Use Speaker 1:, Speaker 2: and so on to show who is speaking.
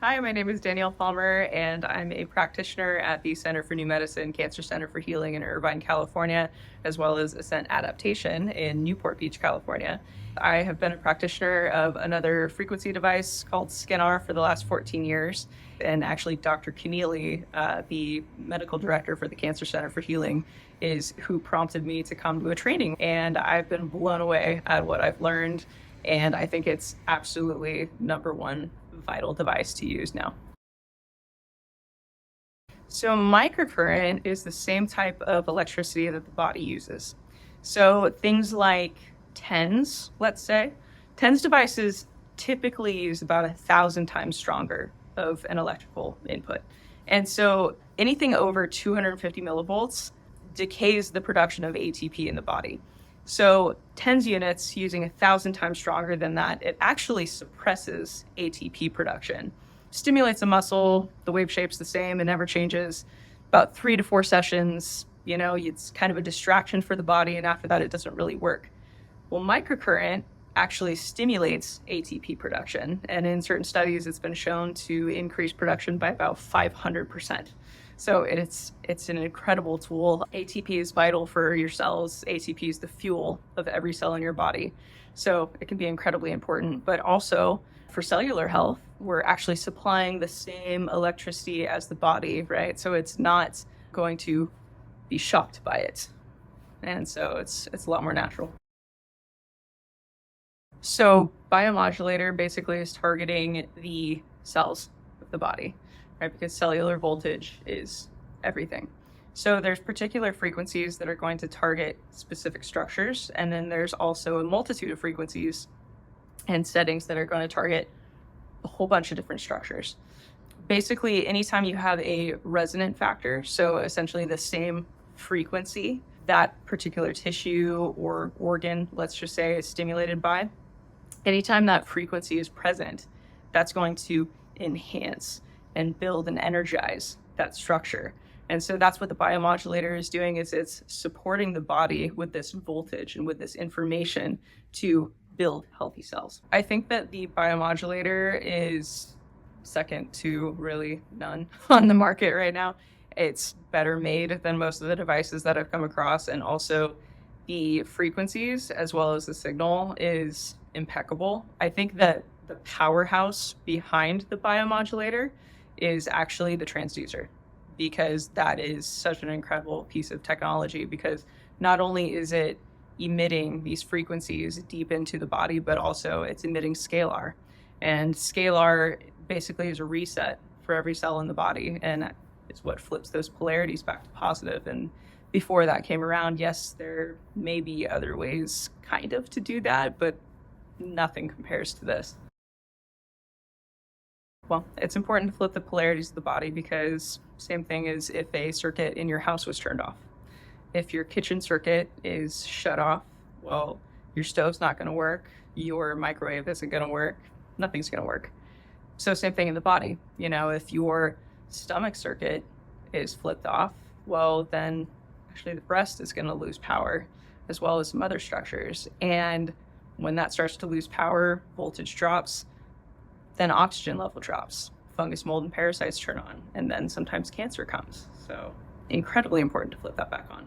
Speaker 1: Hi, my name is Danielle Palmer, and I'm a practitioner at the Center for New Medicine Cancer Center for Healing in Irvine, California, as well as Ascent Adaptation in Newport Beach, California. I have been a practitioner of another frequency device called Scalar for the last 14 years. And actually, Dr. Keneally, the medical director for the Cancer Center for Healing, is who prompted me to come to a training. And I've been blown away at what I've learned. And I think it's absolutely number one vital device to use now. So microcurrent is the same type of electricity that the body uses. So things like TENS, let's say, TENS devices typically use about 1,000 times stronger of an electrical input. And so anything over 250 millivolts decays the production of ATP in the body. So TENS units using 1,000 times stronger than that, it actually suppresses ATP production. Stimulates the muscle, the wave shape's the same, it never changes. About 3 to 4 sessions, it's kind of a distraction for the body, and after that it doesn't really work. Well, microcurrent actually stimulates ATP production, and in certain studies it's been shown to increase production by about 500%. So it's an incredible tool. ATP is vital for your cells. ATP is the fuel of every cell in your body. So it can be incredibly important, but also for cellular health, we're actually supplying the same electricity as the body, right? So it's not going to be shocked by it. And so it's a lot more natural. So BioModulator basically is targeting the cells of the body, right? Because cellular voltage is everything. So there's particular frequencies that are going to target specific structures. And then there's also a multitude of frequencies and settings that are going to target a whole bunch of different structures. Basically, anytime you have a resonant factor, so essentially the same frequency that particular tissue or organ, let's just say, is stimulated by, anytime that frequency is present, that's going to enhance and build and energize that structure. And so that's what the biomodulator is doing, is it's supporting the body with this voltage and with this information to build healthy cells. I think that the biomodulator is second to really none on the market right now. It's better made than most of the devices that I've come across, and also the frequencies as well as the signal is impeccable. I think that the powerhouse behind the biomodulator is actually the transducer, because that is such an incredible piece of technology, because not only is it emitting these frequencies deep into the body, but also it's emitting scalar. And scalar basically is a reset for every cell in the body, and it's what flips those polarities back to positive. And before that came around, yes, there may be other ways kind of to do that, but nothing compares to this. Well, it's important to flip the polarities of the body, because same thing as if a circuit in your house was turned off. If your kitchen circuit is shut off, well, your stove's not going to work, your microwave isn't going to work, nothing's going to work. So same thing in the body. If your stomach circuit is flipped off, well, then actually the breast is going to lose power, as well as some other structures. And when that starts to lose power, voltage drops, then oxygen level drops, fungus, mold, and parasites turn on, and then sometimes cancer comes. So incredibly important to flip that back on.